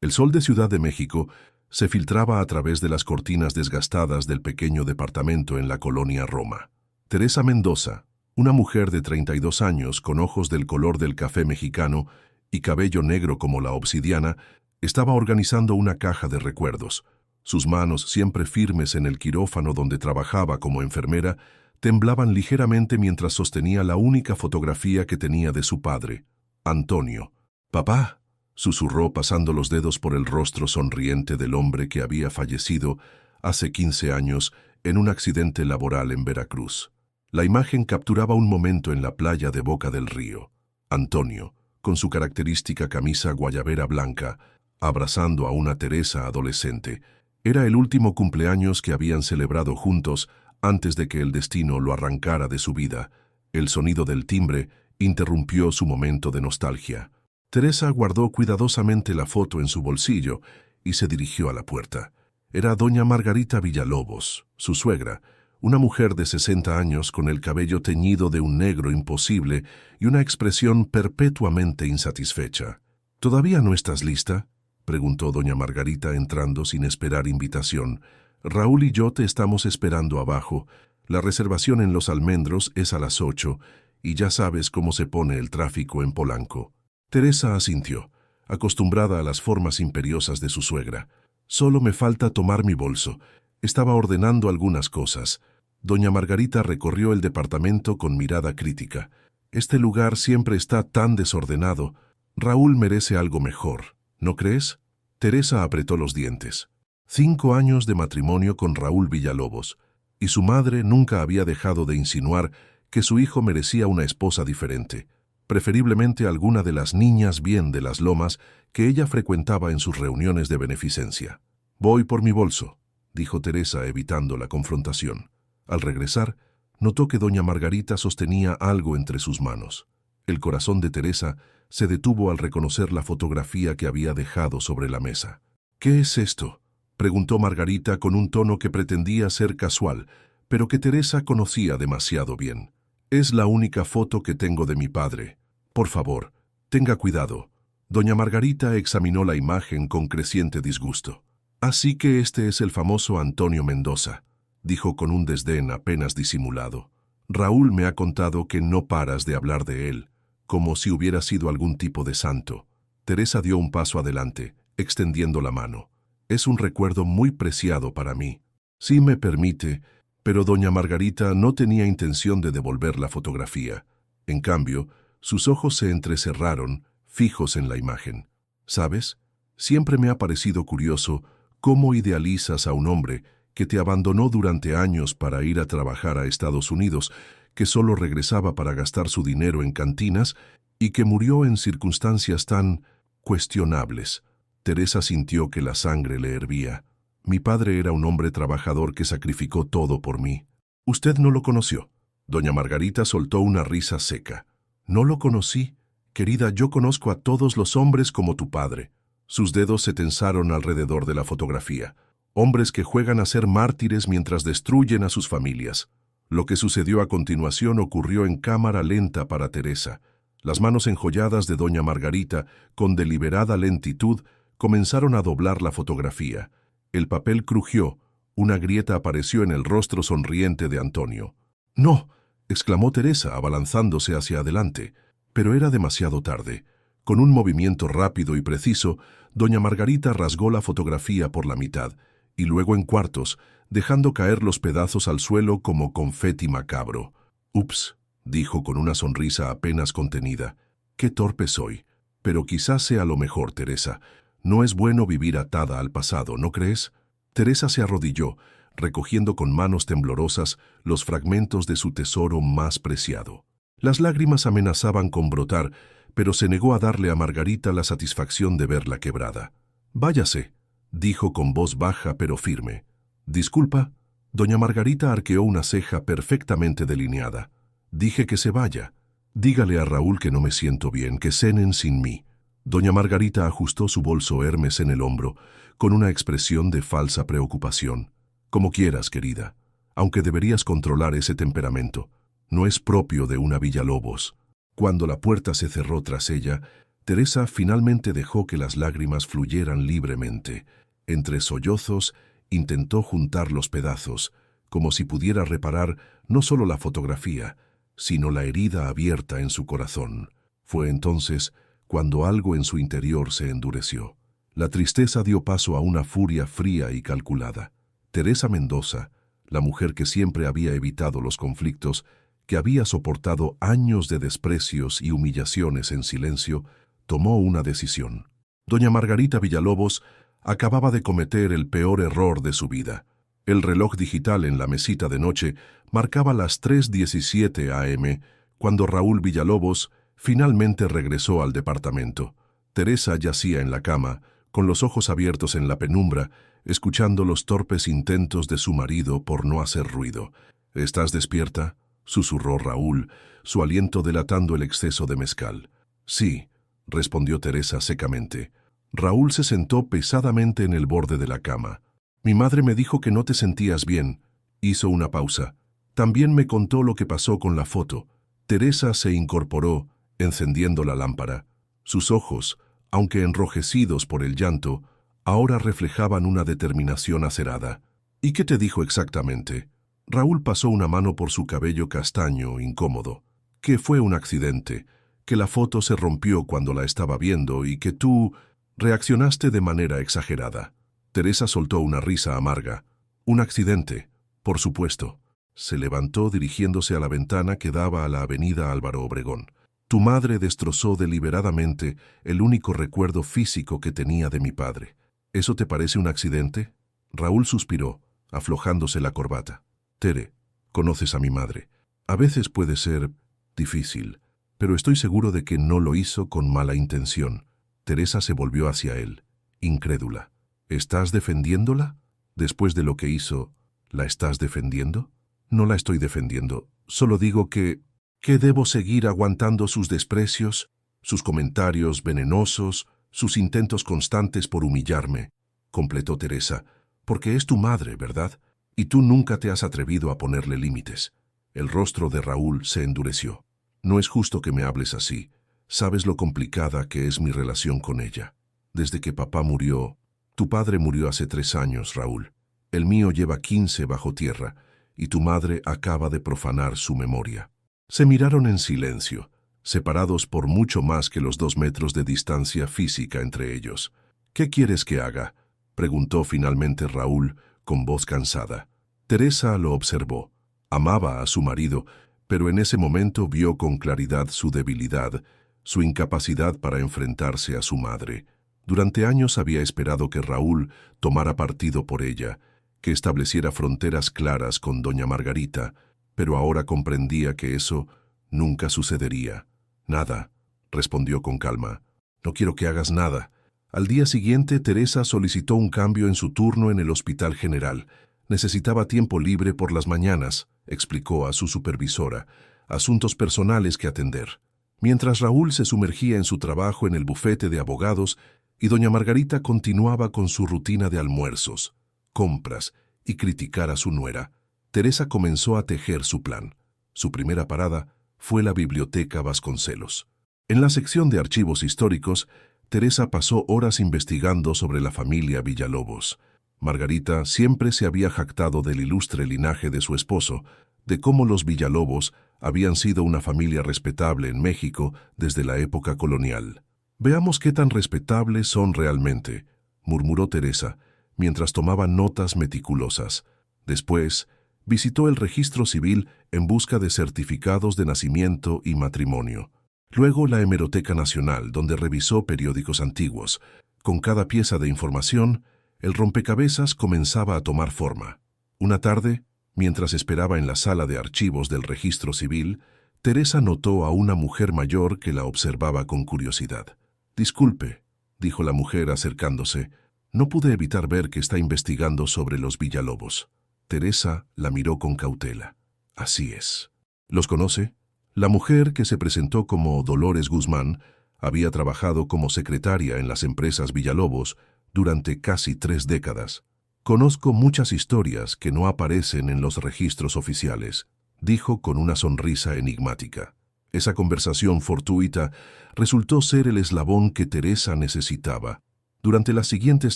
El sol de Ciudad de México se filtraba a través de las cortinas desgastadas del pequeño departamento en la colonia Roma. Teresa Mendoza, una mujer de 32 años con ojos del color del café mexicano y cabello negro como la obsidiana, estaba organizando una caja de recuerdos. Sus manos, siempre firmes en el quirófano donde trabajaba como enfermera, temblaban ligeramente mientras sostenía la única fotografía que tenía de su padre, Antonio. «Papá», susurró pasando los dedos por el rostro sonriente del hombre que había fallecido hace 15 años en un accidente laboral en Veracruz. La imagen capturaba un momento en la playa de Boca del Río. Antonio, con su característica camisa guayabera blanca, abrazando a una Teresa adolescente. Era el último cumpleaños que habían celebrado juntos antes de que el destino lo arrancara de su vida. El sonido del timbre interrumpió su momento de nostalgia. Teresa guardó cuidadosamente la foto en su bolsillo y se dirigió a la puerta. Era doña Margarita Villalobos, su suegra, una mujer de 60 años con el cabello teñido de un negro imposible y una expresión perpetuamente insatisfecha. «¿Todavía no estás lista?», preguntó doña Margarita entrando sin esperar invitación. «Raúl y yo te estamos esperando abajo. La reservación en Los Almendros es a las 8 y ya sabes cómo se pone el tráfico en Polanco». Teresa asintió, acostumbrada a las formas imperiosas de su suegra. «Solo me falta tomar mi bolso. Estaba ordenando algunas cosas». Doña Margarita recorrió el departamento con mirada crítica. «Este lugar siempre está tan desordenado. Raúl merece algo mejor, ¿no crees?». Teresa apretó los dientes. 5 años de matrimonio con Raúl Villalobos, y su madre nunca había dejado de insinuar que su hijo merecía una esposa diferente, preferiblemente alguna de las niñas bien de las lomas que ella frecuentaba en sus reuniones de beneficencia. «Voy por mi bolso», dijo Teresa evitando la confrontación. Al regresar, notó que doña Margarita sostenía algo entre sus manos. El corazón de Teresa se detuvo al reconocer la fotografía que había dejado sobre la mesa. «¿Qué es esto?», preguntó Margarita con un tono que pretendía ser casual, pero que Teresa conocía demasiado bien. «Es la única foto que tengo de mi padre. Por favor, tenga cuidado». Doña Margarita examinó la imagen con creciente disgusto. «Así que este es el famoso Antonio Mendoza», dijo con un desdén apenas disimulado. «Raúl me ha contado que no paras de hablar de él, como si hubiera sido algún tipo de santo». Teresa dio un paso adelante, extendiendo la mano. «Es un recuerdo muy preciado para mí. Si me permite», pero doña Margarita no tenía intención de devolver la fotografía. En cambio, sus ojos se entrecerraron, fijos en la imagen. «¿Sabes? Siempre me ha parecido curioso cómo idealizas a un hombre que te abandonó durante años para ir a trabajar a Estados Unidos, que solo regresaba para gastar su dinero en cantinas y que murió en circunstancias tan cuestionables». Teresa sintió que la sangre le hervía. «Mi padre era un hombre trabajador que sacrificó todo por mí». «¿Usted no lo conoció?». Doña Margarita soltó una risa seca. «No lo conocí. Querida, yo conozco a todos los hombres como tu padre». Sus dedos se tensaron alrededor de la fotografía. Hombres que juegan a ser mártires mientras destruyen a sus familias. Lo que sucedió a continuación ocurrió en cámara lenta para Teresa. Las manos enjolladas de doña Margarita, con deliberada lentitud, comenzaron a doblar la fotografía. El papel crujió, una grieta apareció en el rostro sonriente de Antonio. «¡No!», exclamó Teresa, abalanzándose hacia adelante. Pero era demasiado tarde. Con un movimiento rápido y preciso, doña Margarita rasgó la fotografía por la mitad, y luego en cuartos, dejando caer los pedazos al suelo como confeti macabro. «Ups», dijo con una sonrisa apenas contenida. «Qué torpe soy. Pero quizás sea lo mejor, Teresa. No es bueno vivir atada al pasado, ¿no crees?». Teresa se arrodilló, recogiendo con manos temblorosas los fragmentos de su tesoro más preciado. Las lágrimas amenazaban con brotar, pero se negó a darle a Margarita la satisfacción de verla quebrada. «Váyase», dijo con voz baja pero firme. «Disculpa». Doña Margarita arqueó una ceja perfectamente delineada. «Dije que se vaya. Dígale a Raúl que no me siento bien, que cenen sin mí». Doña Margarita ajustó su bolso Hermes en el hombro, con una expresión de falsa preocupación. «Como quieras, querida, aunque deberías controlar ese temperamento. No es propio de una Villalobos». Cuando la puerta se cerró tras ella, Teresa finalmente dejó que las lágrimas fluyeran libremente. Entre sollozos, intentó juntar los pedazos, como si pudiera reparar no solo la fotografía, sino la herida abierta en su corazón. Fue entonces cuando algo en su interior se endureció. La tristeza dio paso a una furia fría y calculada. Teresa Mendoza, la mujer que siempre había evitado los conflictos, que había soportado años de desprecios y humillaciones en silencio, tomó una decisión. Doña Margarita Villalobos acababa de cometer el peor error de su vida. El reloj digital en la mesita de noche marcaba las 3:17 a.m. cuando Raúl Villalobos finalmente regresó al departamento. Teresa yacía en la cama, con los ojos abiertos en la penumbra, escuchando los torpes intentos de su marido por no hacer ruido. «¿Estás despierta?», susurró Raúl, su aliento delatando el exceso de mezcal. «Sí», respondió Teresa secamente. Raúl se sentó pesadamente en el borde de la cama. «Mi madre me dijo que no te sentías bien». Hizo una pausa. «También me contó lo que pasó con la foto». Teresa se incorporó, encendiendo la lámpara. Sus ojos, aunque enrojecidos por el llanto, ahora reflejaban una determinación acerada. «¿Y qué te dijo exactamente?». Raúl pasó una mano por su cabello castaño, incómodo. «Que fue un accidente, que la foto se rompió cuando la estaba viendo y que tú reaccionaste de manera exagerada». Teresa soltó una risa amarga. «Un accidente, por supuesto». Se levantó dirigiéndose a la ventana que daba a la avenida Álvaro Obregón. «Tu madre destrozó deliberadamente el único recuerdo físico que tenía de mi padre. ¿Eso te parece un accidente?». Raúl suspiró, aflojándose la corbata. «Tere, conoces a mi madre. A veces puede ser difícil, pero estoy seguro de que no lo hizo con mala intención». Teresa se volvió hacia él, incrédula. «¿Estás defendiéndola? Después de lo que hizo, ¿la estás defendiendo?». «No la estoy defendiendo. Solo digo que debo seguir aguantando sus desprecios, sus comentarios venenosos, sus intentos constantes por humillarme», completó Teresa, «porque es tu madre, ¿verdad? Y tú nunca te has atrevido a ponerle límites». El rostro de Raúl se endureció. «No es justo que me hables así. Sabes lo complicada que es mi relación con ella. Desde que papá murió... Tu padre murió hace 3 años, Raúl. El mío lleva 15 bajo tierra, y tu madre acaba de profanar su memoria». Se miraron en silencio, separados por mucho más que los 2 metros de distancia física entre ellos. «¿Qué quieres que haga?», preguntó finalmente Raúl, con voz cansada. Teresa lo observó. Amaba a su marido, pero en ese momento vio con claridad su debilidad, su incapacidad para enfrentarse a su madre. Durante años había esperado que Raúl tomara partido por ella, que estableciera fronteras claras con doña Margarita, pero ahora comprendía que eso nunca sucedería. «Nada», respondió con calma. «No quiero que hagas nada». Al día siguiente, Teresa solicitó un cambio en su turno en el Hospital General. Necesitaba tiempo libre por las mañanas, explicó a su supervisora, asuntos personales que atender. Mientras Raúl se sumergía en su trabajo en el bufete de abogados y doña Margarita continuaba con su rutina de almuerzos, compras y criticar a su nuera, Teresa comenzó a tejer su plan. Su primera parada fue la Biblioteca Vasconcelos. En la sección de archivos históricos, Teresa pasó horas investigando sobre la familia Villalobos. Margarita siempre se había jactado del ilustre linaje de su esposo, de cómo los Villalobos habían sido una familia respetable en México desde la época colonial. «Veamos qué tan respetables son realmente», murmuró Teresa, mientras tomaba notas meticulosas. Después, visitó el registro civil en busca de certificados de nacimiento y matrimonio. Luego la Hemeroteca Nacional, donde revisó periódicos antiguos. Con cada pieza de información, el rompecabezas comenzaba a tomar forma. Una tarde, mientras esperaba en la sala de archivos del registro civil, Teresa notó a una mujer mayor que la observaba con curiosidad. «Disculpe», dijo la mujer acercándose, «no pude evitar ver que está investigando sobre los Villalobos». Teresa la miró con cautela. «Así es». «¿Los conoce?». La mujer, que se presentó como Dolores Guzmán, había trabajado como secretaria en las empresas Villalobos durante casi 3 décadas. «Conozco muchas historias que no aparecen en los registros oficiales», dijo con una sonrisa enigmática. Esa conversación fortuita resultó ser el eslabón que Teresa necesitaba. Durante las siguientes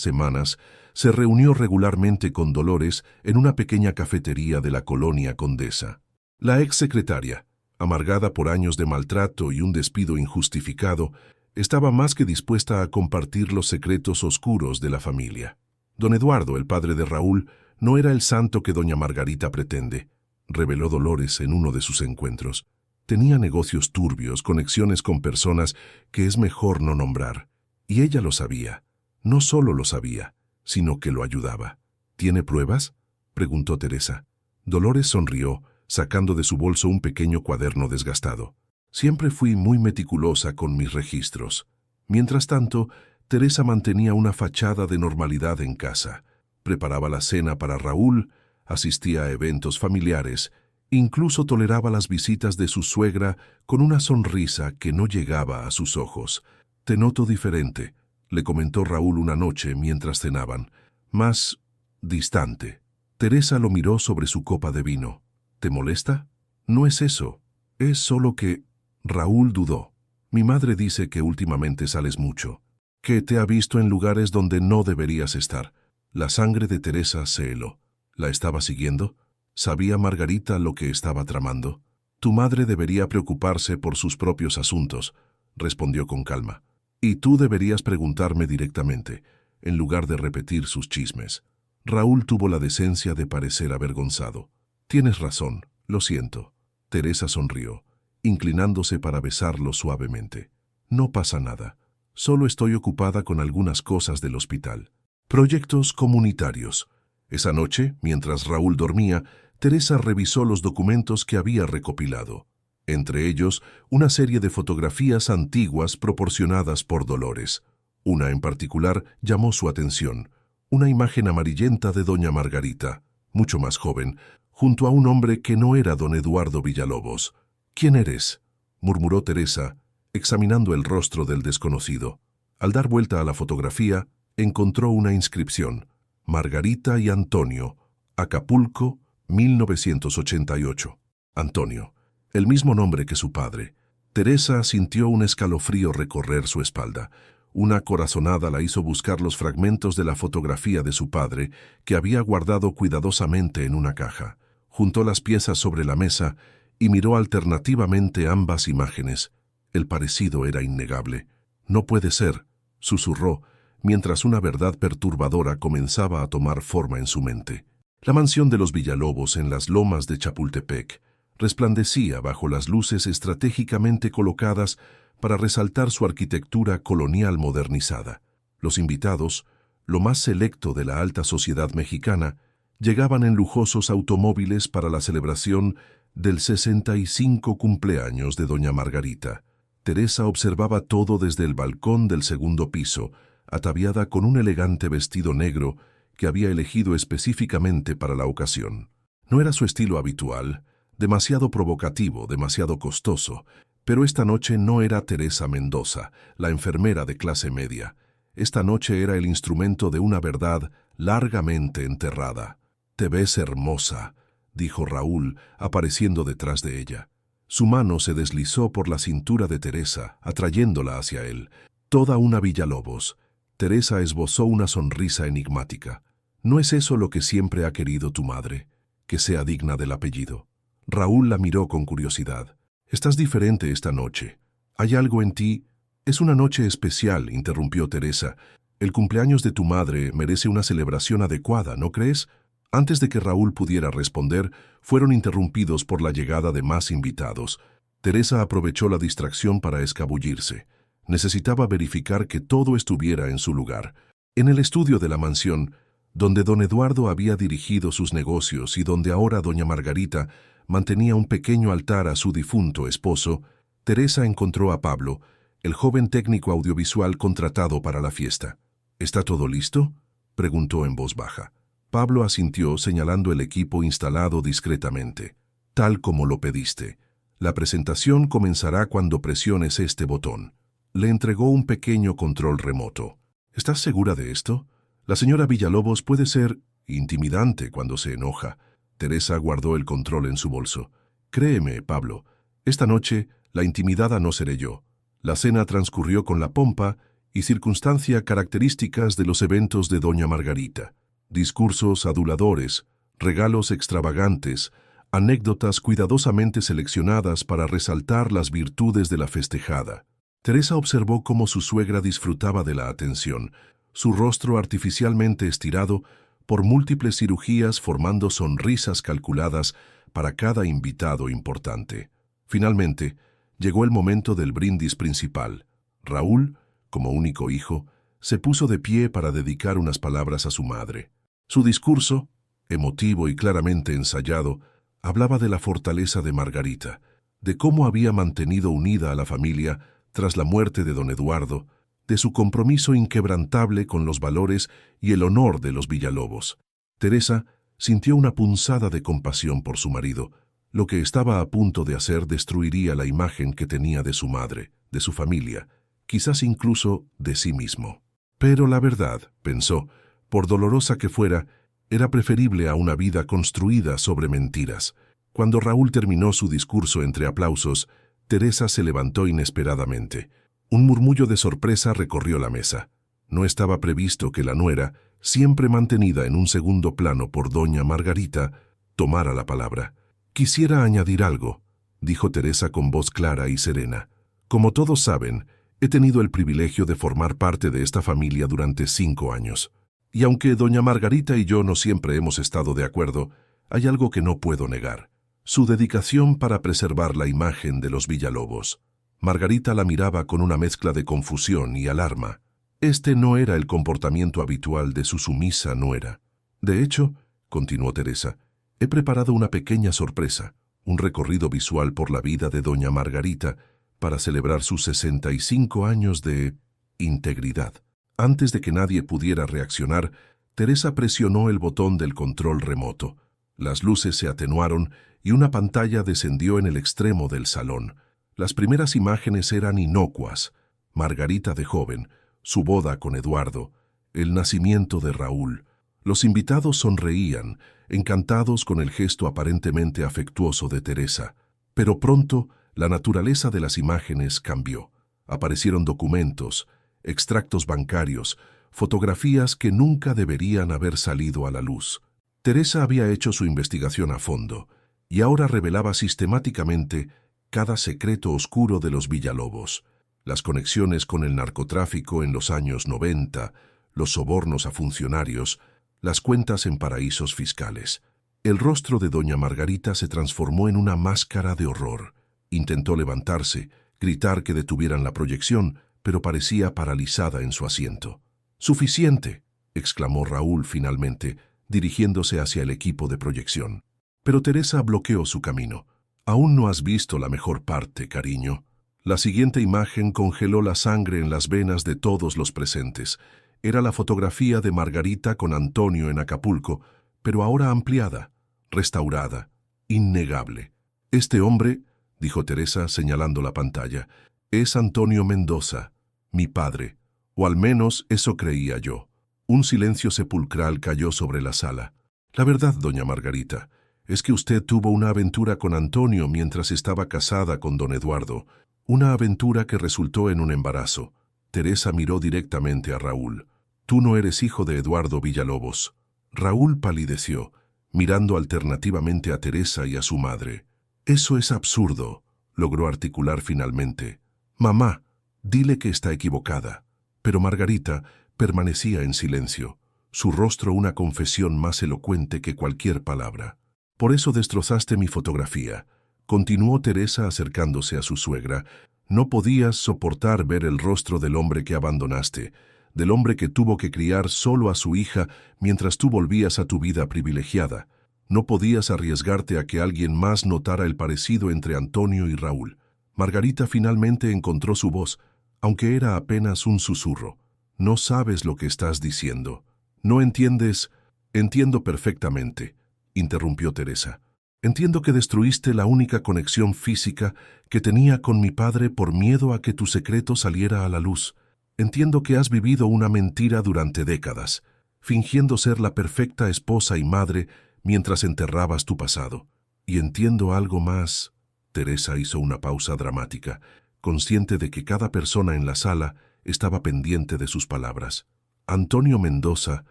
semanas, se reunió regularmente con Dolores en una pequeña cafetería de la colonia Condesa. La ex secretaria, amargada por años de maltrato y un despido injustificado, estaba más que dispuesta a compartir los secretos oscuros de la familia. Don Eduardo, el padre de Raúl, no era el santo que doña Margarita pretende, reveló Dolores en uno de sus encuentros. Tenía negocios turbios, conexiones con personas que es mejor no nombrar. Y ella lo sabía. No solo lo sabía, sino que lo ayudaba. ¿Tiene pruebas?, preguntó Teresa. Dolores sonrió, sacando de su bolso un pequeño cuaderno desgastado. Siempre fui muy meticulosa con mis registros. Mientras tanto, Teresa mantenía una fachada de normalidad en casa. Preparaba la cena para Raúl, asistía a eventos familiares, incluso toleraba las visitas de su suegra con una sonrisa que no llegaba a sus ojos. «Te noto diferente», le comentó Raúl una noche mientras cenaban. «Más distante». Teresa lo miró sobre su copa de vino. «¿Te molesta?» «No es eso. Es solo que…» Raúl dudó. «Mi madre dice que últimamente sales mucho, que te ha visto en lugares donde no deberías estar». La sangre de Teresa se heló. ¿La estaba siguiendo? ¿Sabía Margarita lo que estaba tramando? «Tu madre debería preocuparse por sus propios asuntos», respondió con calma. «Y tú deberías preguntarme directamente, en lugar de repetir sus chismes». Raúl tuvo la decencia de parecer avergonzado. «Tienes razón, lo siento». Teresa sonrió, inclinándose para besarlo suavemente. «No pasa nada. Solo estoy ocupada con algunas cosas del hospital». Proyectos comunitarios. Esa noche, mientras Raúl dormía, Teresa revisó los documentos que había recopilado. Entre ellos, una serie de fotografías antiguas proporcionadas por Dolores. Una en particular llamó su atención. Una imagen amarillenta de doña Margarita, mucho más joven, junto a un hombre que no era don Eduardo Villalobos. «¿Quién eres?», murmuró Teresa, examinando el rostro del desconocido. Al dar vuelta a la fotografía, encontró una inscripción: «Margarita y Antonio, Acapulco, 1988». Antonio, el mismo nombre que su padre. Teresa sintió un escalofrío recorrer su espalda. Una corazonada la hizo buscar los fragmentos de la fotografía de su padre, que había guardado cuidadosamente en una caja. Juntó las piezas sobre la mesa y miró alternativamente ambas imágenes. El parecido era innegable. «No puede ser», susurró, mientras una verdad perturbadora comenzaba a tomar forma en su mente. La mansión de los Villalobos en las lomas de Chapultepec resplandecía bajo las luces estratégicamente colocadas para resaltar su arquitectura colonial modernizada. Los invitados, lo más selecto de la alta sociedad mexicana, llegaban en lujosos automóviles para la celebración del 65 cumpleaños de doña Margarita. Teresa observaba todo desde el balcón del segundo piso, ataviada con un elegante vestido negro que había elegido específicamente para la ocasión. No era su estilo habitual, demasiado provocativo, demasiado costoso, pero esta noche no era Teresa Mendoza, la enfermera de clase media. Esta noche era el instrumento de una verdad largamente enterrada. «Te ves hermosa», dijo Raúl, apareciendo detrás de ella. Su mano se deslizó por la cintura de Teresa, atrayéndola hacia él. Toda una Villalobos. Teresa esbozó una sonrisa enigmática. «¿No es eso lo que siempre ha querido tu madre? Que sea digna del apellido». Raúl la miró con curiosidad. «Estás diferente esta noche. ¿Hay algo en ti?» «Es una noche especial», interrumpió Teresa. «El cumpleaños de tu madre merece una celebración adecuada, ¿no crees?». Antes de que Raúl pudiera responder, fueron interrumpidos por la llegada de más invitados. Teresa aprovechó la distracción para escabullirse. Necesitaba verificar que todo estuviera en su lugar. En el estudio de la mansión, donde don Eduardo había dirigido sus negocios y donde ahora doña Margarita mantenía un pequeño altar a su difunto esposo, Teresa encontró a Pablo, el joven técnico audiovisual contratado para la fiesta. «¿Está todo listo?», preguntó en voz baja. Pablo asintió, señalando el equipo instalado discretamente. «Tal como lo pediste. La presentación comenzará cuando presiones este botón». Le entregó un pequeño control remoto. «¿Estás segura de esto? La señora Villalobos puede ser intimidante cuando se enoja». Teresa guardó el control en su bolso. «Créeme, Pablo, esta noche La intimidada no seré yo. La cena transcurrió con la pompa y circunstancia características de los eventos de doña Margarita. Discursos aduladores, regalos extravagantes, anécdotas cuidadosamente seleccionadas para resaltar las virtudes de la festejada. Teresa observó cómo su suegra disfrutaba de la atención, su rostro artificialmente estirado por múltiples cirugías formando sonrisas calculadas para cada invitado importante. Finalmente, llegó el momento del brindis principal. Raúl, como único hijo, se puso de pie para dedicar unas palabras a su madre. Su discurso, emotivo y claramente ensayado, hablaba de la fortaleza de Margarita, de cómo había mantenido unida a la familia tras la muerte de don Eduardo, de su compromiso inquebrantable con los valores y el honor de los Villalobos. Teresa sintió una punzada de compasión por su marido. Lo que estaba a punto de hacer destruiría la imagen que tenía de su madre, de su familia, quizás incluso de sí mismo. Pero la verdad, pensó, por dolorosa que fuera, era preferible a una vida construida sobre mentiras. Cuando Raúl terminó su discurso entre aplausos, Teresa se levantó inesperadamente. Un murmullo de sorpresa recorrió la mesa. No estaba previsto que la nuera, siempre mantenida en un segundo plano por doña Margarita, tomara la palabra. «Quisiera añadir algo», dijo Teresa con voz clara y serena. «Como todos saben, he tenido el privilegio de formar parte de esta familia durante 5 años. Y aunque doña Margarita y yo no siempre hemos estado de acuerdo, hay algo que no puedo negar: su dedicación para preservar la imagen de los Villalobos». Margarita la miraba con una mezcla de confusión y alarma. Este no era el comportamiento habitual de su sumisa nuera. «De hecho», continuó Teresa, «he preparado una pequeña sorpresa, un recorrido visual por la vida de doña Margarita para celebrar sus 65 años de integridad». Antes de que nadie pudiera reaccionar, Teresa presionó el botón del control remoto. Las luces se atenuaron y una pantalla descendió en el extremo del salón. Las primeras imágenes eran inocuas: Margarita de joven, su boda con Eduardo, el nacimiento de Raúl. Los invitados sonreían, encantados con el gesto aparentemente afectuoso de Teresa. Pero pronto, la naturaleza de las imágenes cambió. Aparecieron documentos, extractos bancarios, fotografías que nunca deberían haber salido a la luz. Teresa había hecho su investigación a fondo y ahora revelaba sistemáticamente cada secreto oscuro de los Villalobos: las conexiones con el narcotráfico en los años 90, los sobornos a funcionarios, las cuentas en paraísos fiscales. El rostro de doña Margarita se transformó en una máscara de horror. Intentó levantarse, gritar que detuvieran la proyección, pero parecía paralizada en su asiento. «¡Suficiente!», exclamó Raúl finalmente, dirigiéndose hacia el equipo de proyección. Pero Teresa bloqueó su camino. «Aún no has visto la mejor parte, cariño». La siguiente imagen congeló la sangre en las venas de todos los presentes. Era la fotografía de Margarita con Antonio en Acapulco, pero ahora ampliada, restaurada, innegable. «Este hombre», dijo Teresa señalando la pantalla, «es Antonio Mendoza, mi padre, o al menos eso creía yo». Un silencio sepulcral cayó sobre la sala. «La verdad, doña Margarita, es que usted tuvo una aventura con Antonio mientras estaba casada con don Eduardo, una aventura que resultó en un embarazo». Teresa miró directamente a Raúl. «Tú no eres hijo de Eduardo Villalobos». Raúl palideció, mirando alternativamente a Teresa y a su madre. «Eso es absurdo», logró articular finalmente. «Mamá, dile que está equivocada». Pero Margarita permanecía en silencio, su rostro una confesión más elocuente que cualquier palabra. «Por eso destrozaste mi fotografía», continuó Teresa acercándose a su suegra. «No podías soportar ver el rostro del hombre que abandonaste, del hombre que tuvo que criar solo a su hija mientras tú volvías a tu vida privilegiada. No podías arriesgarte a que alguien más notara el parecido entre Antonio y Raúl». Margarita finalmente encontró su voz, aunque era apenas un susurro. «No sabes lo que estás diciendo. No entiendes». «Entiendo perfectamente», interrumpió Teresa. «Entiendo que destruiste la única conexión física que tenía con mi padre por miedo a que tu secreto saliera a la luz. Entiendo que has vivido una mentira durante décadas, fingiendo ser la perfecta esposa y madre mientras enterrabas tu pasado. Y entiendo algo más». Teresa hizo una pausa dramática, consciente de que cada persona en la sala estaba pendiente de sus palabras. Antonio Mendoza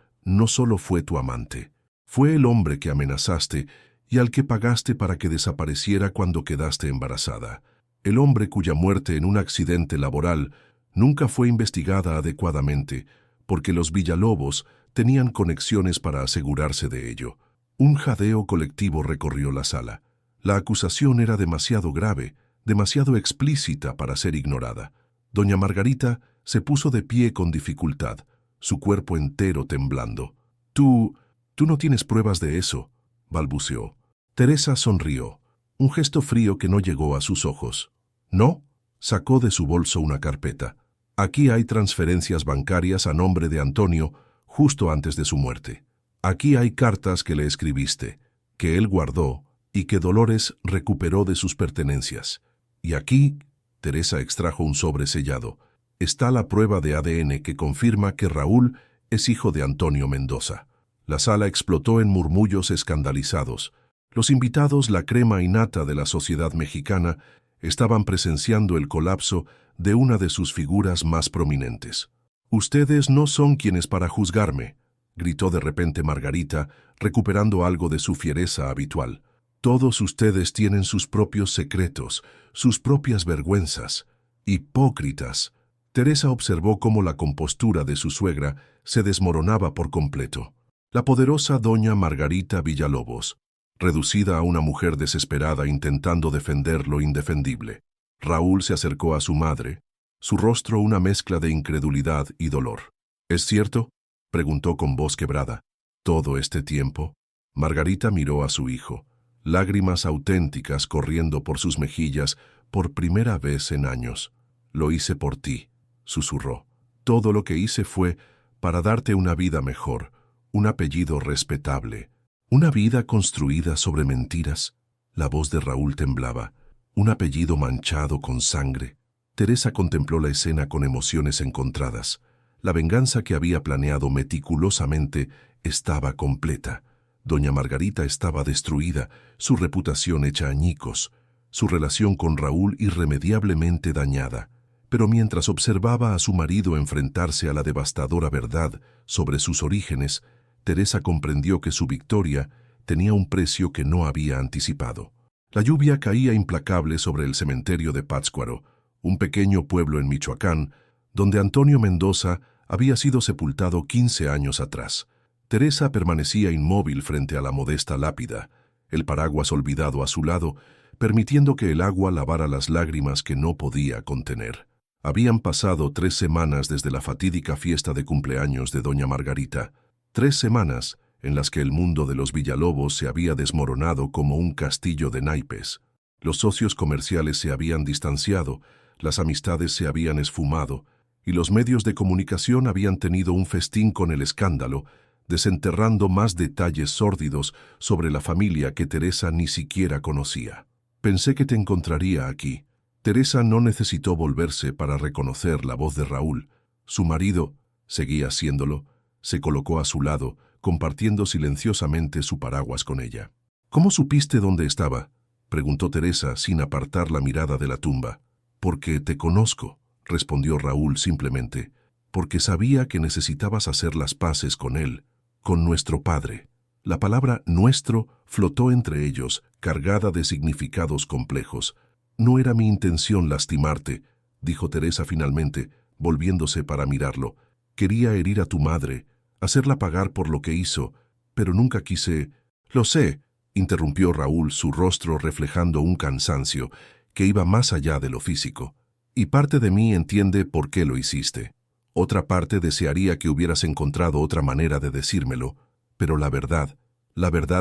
no solo fue tu amante, fue el hombre que amenazaste y al que pagaste para que desapareciera cuando quedaste embarazada. El hombre cuya muerte en un accidente laboral nunca fue investigada adecuadamente, porque los Villalobos tenían conexiones para asegurarse de ello. Un jadeo colectivo recorrió la sala. La acusación era demasiado grave, demasiado explícita para ser ignorada. Doña Margarita se puso de pie con dificultad, su cuerpo entero temblando. Tú no tienes pruebas de eso, balbuceó. Teresa sonrió, un gesto frío que no llegó a sus ojos. ¿No? Sacó de su bolso una carpeta. Aquí hay transferencias bancarias a nombre de Antonio justo antes de su muerte. Aquí hay cartas que le escribiste, que él guardó y que Dolores recuperó de sus pertenencias. Y aquí, Teresa extrajo un sobre sellado, está la prueba de ADN que confirma que Raúl es hijo de Antonio Mendoza. La sala explotó en murmullos escandalizados. Los invitados, la crema innata de la sociedad mexicana, estaban presenciando el colapso de una de sus figuras más prominentes. «Ustedes no son quienes para juzgarme», gritó de repente Margarita, recuperando algo de su fiereza habitual. «Todos ustedes tienen sus propios secretos, sus propias vergüenzas. Hipócritas». Teresa observó cómo la compostura de su suegra se desmoronaba por completo. La poderosa doña Margarita Villalobos, reducida a una mujer desesperada intentando defender lo indefendible. Raúl se acercó a su madre, su rostro una mezcla de incredulidad y dolor. «¿Es cierto?», preguntó con voz quebrada. «¿Todo este tiempo?». Margarita miró a su hijo, lágrimas auténticas corriendo por sus mejillas por primera vez en años. «Lo hice por ti», susurró. «Todo lo que hice fue para darte una vida mejor, un apellido respetable, una vida construida sobre mentiras». La voz de Raúl temblaba. «Un apellido manchado con sangre». Teresa contempló la escena con emociones encontradas. La venganza que había planeado meticulosamente estaba completa. Doña Margarita estaba destruida, su reputación hecha añicos, su relación con Raúl irremediablemente dañada. Pero mientras observaba a su marido enfrentarse a la devastadora verdad sobre sus orígenes, Teresa comprendió que su victoria tenía un precio que no había anticipado. La lluvia caía implacable sobre el cementerio de Pátzcuaro, un pequeño pueblo en Michoacán, donde Antonio Mendoza había sido sepultado 15 años atrás. Teresa permanecía inmóvil frente a la modesta lápida, el paraguas olvidado a su lado, permitiendo que el agua lavara las lágrimas que no podía contener. Habían pasado 3 semanas desde la fatídica fiesta de cumpleaños de doña Margarita, 3 semanas en las que el mundo de los Villalobos se había desmoronado como un castillo de naipes. Los socios comerciales se habían distanciado, las amistades se habían esfumado, y los medios de comunicación habían tenido un festín con el escándalo, desenterrando más detalles sórdidos sobre la familia que Teresa ni siquiera conocía. «Pensé que te encontraría aquí». Teresa no necesitó volverse para reconocer la voz de Raúl. Su marido, seguía haciéndolo, se colocó a su lado, compartiendo silenciosamente su paraguas con ella. «¿Cómo supiste dónde estaba?», preguntó Teresa sin apartar la mirada de la tumba. «Porque te conozco», respondió Raúl simplemente, «porque sabía que necesitabas hacer las paces con él, con nuestro padre». La palabra «nuestro» flotó entre ellos, cargada de significados complejos. «No era mi intención lastimarte», dijo Teresa finalmente, volviéndose para mirarlo. «Quería herir a tu madre, hacerla pagar por lo que hizo, pero nunca quise...». «Lo sé», interrumpió Raúl, su rostro reflejando un cansancio que iba más allá de lo físico. «Y parte de mí entiende por qué lo hiciste. Otra parte desearía que hubieras encontrado otra manera de decírmelo, pero la verdad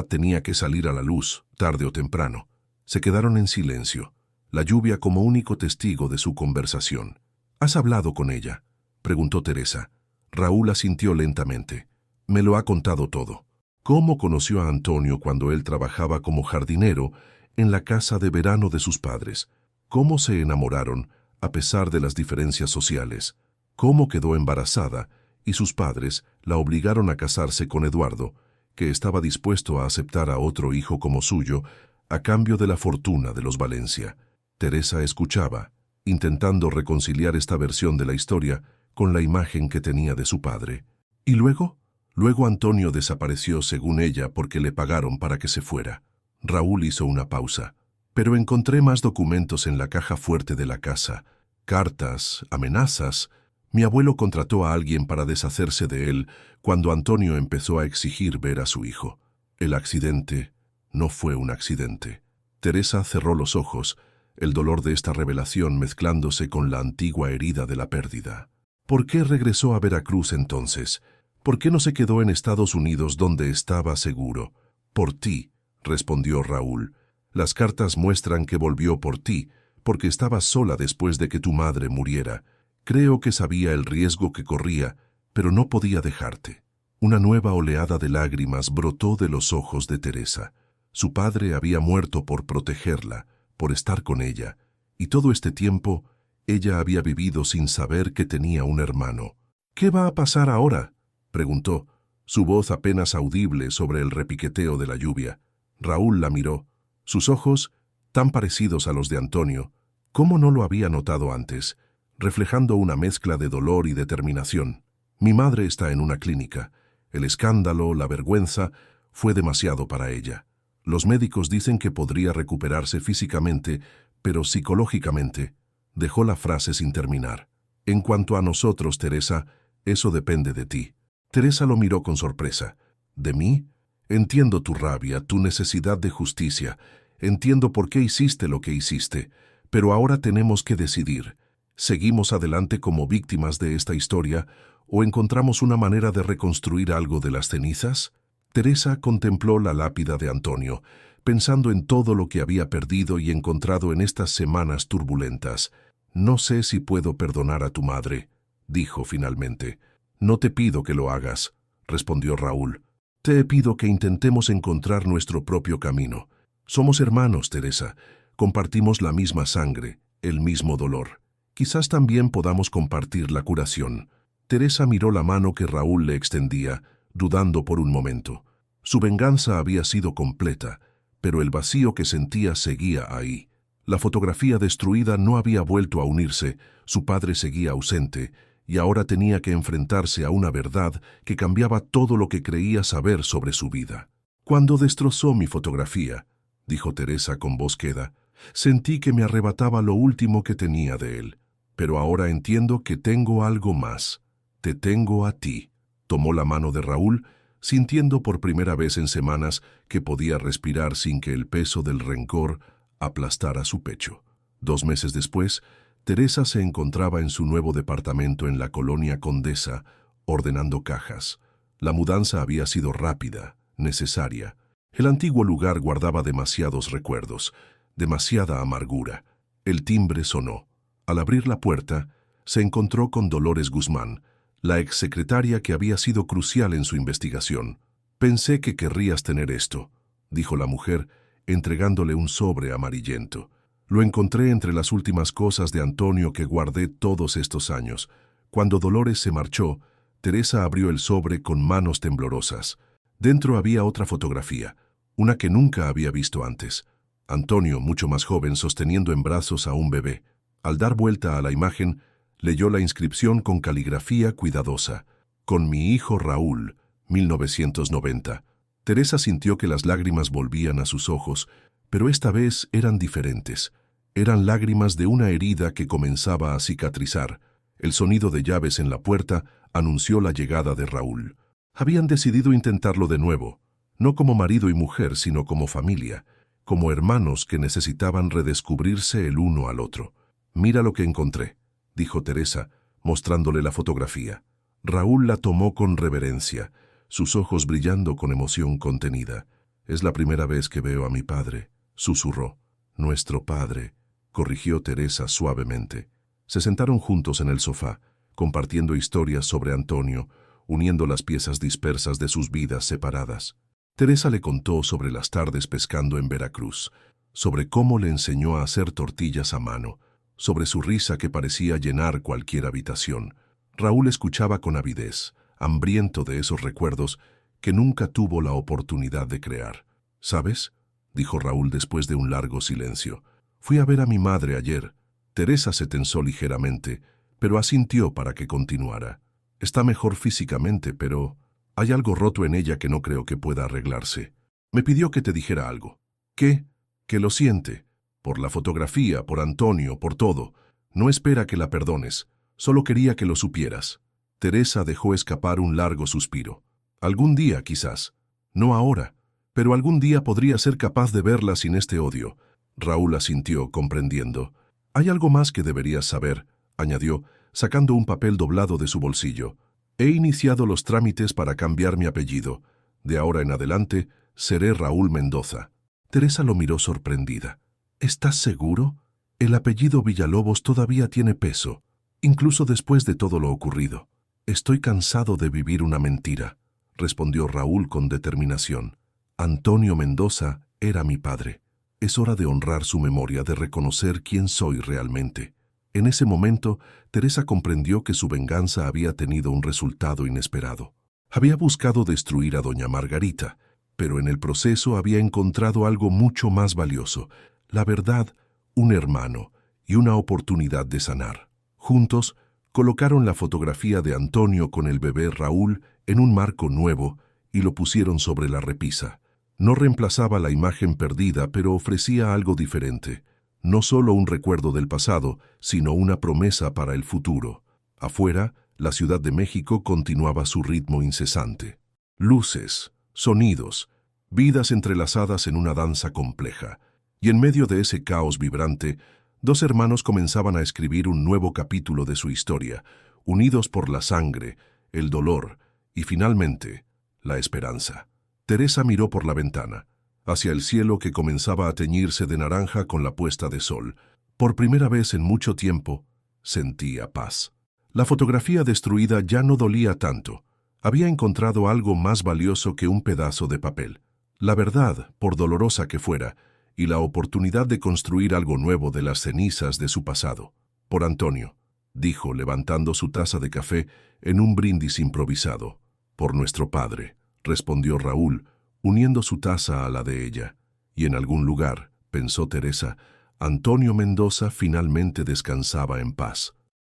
tenía que salir a la luz, tarde o temprano». Se quedaron en silencio, la lluvia como único testigo de su conversación. «¿Has hablado con ella?», preguntó Teresa. Raúl asintió lentamente. «Me lo ha contado todo. Cómo conoció a Antonio cuando él trabajaba como jardinero en la casa de verano de sus padres. Cómo se enamoraron a pesar de las diferencias sociales. Cómo quedó embarazada y sus padres la obligaron a casarse con Eduardo, que estaba dispuesto a aceptar a otro hijo como suyo, a cambio de la fortuna de los Valencia. Teresa escuchaba, intentando reconciliar esta versión de la historia con la imagen que tenía de su padre. ¿Y luego? Luego Antonio desapareció según ella porque le pagaron para que se fuera. Raúl hizo una pausa. Pero encontré más documentos en la caja fuerte de la casa. Cartas, amenazas. Mi abuelo contrató a alguien para deshacerse de él cuando Antonio empezó a exigir ver a su hijo. El accidente no fue un accidente. Teresa cerró los ojos, el dolor de esta revelación mezclándose con la antigua herida de la pérdida. ¿Por qué regresó a Veracruz entonces? ¿Por qué no se quedó en Estados Unidos donde estaba seguro? Por ti, respondió Raúl. Las cartas muestran que volvió por ti, porque estabas sola después de que tu madre muriera. Creo que sabía el riesgo que corría, pero no podía dejarte. Una nueva oleada de lágrimas brotó de los ojos de Teresa. Su padre había muerto por protegerla, por estar con ella, y todo este tiempo ella había vivido sin saber que tenía un hermano. ¿Qué va a pasar ahora?, preguntó, su voz apenas audible sobre el repiqueteo de la lluvia. Raúl la miró. Sus ojos, tan parecidos a los de Antonio, ¿cómo no lo había notado antes?, reflejando una mezcla de dolor y determinación. Mi madre está en una clínica. El escándalo, la vergüenza, fue demasiado para ella. Los médicos dicen que podría recuperarse físicamente, pero psicológicamente. Dejó la frase sin terminar. En cuanto a nosotros, Teresa, eso depende de ti. Teresa lo miró con sorpresa. ¿De mí? Entiendo tu rabia, tu necesidad de justicia. Entiendo por qué hiciste lo que hiciste. Pero ahora tenemos que decidir. ¿Seguimos adelante como víctimas de esta historia o encontramos una manera de reconstruir algo de las cenizas? Teresa contempló la lápida de Antonio, pensando en todo lo que había perdido y encontrado en estas semanas turbulentas. No sé si puedo perdonar a tu madre, dijo finalmente. No te pido que lo hagas, respondió Raúl. Te pido que intentemos encontrar nuestro propio camino. Somos hermanos, Teresa. Compartimos la misma sangre, el mismo dolor. Quizás también podamos compartir la curación. Teresa miró la mano que Raúl le extendía, dudando por un momento. Su venganza había sido completa, pero el vacío que sentía seguía ahí. La fotografía destruida no había vuelto a unirse, su padre seguía ausente, y ahora tenía que enfrentarse a una verdad que cambiaba todo lo que creía saber sobre su vida. Cuando destrozó mi fotografía, dijo Teresa con voz queda, sentí que me arrebataba lo último que tenía de él. Pero ahora entiendo que tengo algo más. Te tengo a ti. Tomó la mano de Raúl, sintiendo por primera vez en semanas que podía respirar sin que el peso del rencor aplastara su pecho. 2 meses después, Teresa se encontraba en su nuevo departamento en la colonia Condesa, ordenando cajas. La mudanza había sido rápida, necesaria. El antiguo lugar guardaba demasiados recuerdos, demasiada amargura. El timbre sonó. Al abrir la puerta, se encontró con Dolores Guzmán, la exsecretaria que había sido crucial en su investigación. «Pensé que querrías tener esto», dijo la mujer, entregándole un sobre amarillento. «Lo encontré entre las últimas cosas de Antonio que guardé todos estos años. Cuando Dolores se marchó, Teresa abrió el sobre con manos temblorosas. Dentro había otra fotografía, una que nunca había visto antes. Antonio, mucho más joven, sosteniendo en brazos a un bebé. Al dar vuelta a la imagen, leyó la inscripción con caligrafía cuidadosa. «Con mi hijo Raúl, 1990». Teresa sintió que las lágrimas volvían a sus ojos, pero esta vez eran diferentes. Eran lágrimas de una herida que comenzaba a cicatrizar. El sonido de llaves en la puerta anunció la llegada de Raúl. Habían decidido intentarlo de nuevo, no como marido y mujer, sino como familia, como hermanos que necesitaban redescubrirse el uno al otro. «Mira lo que encontré», dijo Teresa, mostrándole la fotografía. Raúl la tomó con reverencia, sus ojos brillando con emoción contenida. «Es la primera vez que veo a mi padre», susurró. «Nuestro padre», corrigió Teresa suavemente. Se sentaron juntos en el sofá, compartiendo historias sobre Antonio, uniendo las piezas dispersas de sus vidas separadas. Teresa le contó sobre las tardes pescando en Veracruz, sobre cómo le enseñó a hacer tortillas a mano, sobre su risa que parecía llenar cualquier habitación. Raúl escuchaba con avidez, hambriento de esos recuerdos que nunca tuvo la oportunidad de crear. «¿Sabes?», dijo Raúl después de un largo silencio. Fui a ver a mi madre ayer. Teresa se tensó ligeramente, pero asintió para que continuara. Está mejor físicamente, pero hay algo roto en ella que no creo que pueda arreglarse. Me pidió que te dijera algo. ¿Qué? Que lo siente. Por la fotografía, por Antonio, por todo. No espera que la perdones. Solo quería que lo supieras. Teresa dejó escapar un largo suspiro. Algún día, quizás. No ahora, pero algún día podría ser capaz de verla sin este odio. Raúl asintió, comprendiendo. Hay algo más que deberías saber, añadió, sacando un papel doblado de su bolsillo. He iniciado los trámites para cambiar mi apellido. De ahora en adelante, seré Raúl Mendoza. Teresa lo miró sorprendida. ¿Estás seguro? El apellido Villalobos todavía tiene peso, incluso después de todo lo ocurrido. Estoy cansado de vivir una mentira, respondió Raúl con determinación. Antonio Mendoza era mi padre. Es hora de honrar su memoria, de reconocer quién soy realmente. En ese momento, Teresa comprendió que su venganza había tenido un resultado inesperado. Había buscado destruir a doña Margarita, pero en el proceso había encontrado algo mucho más valioso: la verdad, un hermano y una oportunidad de sanar. Juntos, colocaron la fotografía de Antonio con el bebé Raúl en un marco nuevo y lo pusieron sobre la repisa. No reemplazaba la imagen perdida, pero ofrecía algo diferente. No solo un recuerdo del pasado, sino una promesa para el futuro. Afuera, la Ciudad de México continuaba su ritmo incesante. Luces, sonidos, vidas entrelazadas en una danza compleja. Y en medio de ese caos vibrante, dos hermanos comenzaban a escribir un nuevo capítulo de su historia, unidos por la sangre, el dolor y, finalmente, la esperanza. Teresa miró por la ventana, hacia el cielo que comenzaba a teñirse de naranja con la puesta de sol. Por primera vez en mucho tiempo, sentía paz. La fotografía destruida ya no dolía tanto. Había encontrado algo más valioso que un pedazo de papel. La verdad, por dolorosa que fuera, y la oportunidad de construir algo nuevo de las cenizas de su pasado. Por Antonio, dijo, levantando su taza de café en un brindis improvisado. Por nuestro padre, respondió Raúl, uniendo su taza a la de ella. Y en algún lugar, pensó Teresa, Antonio Mendoza finalmente descansaba en paz.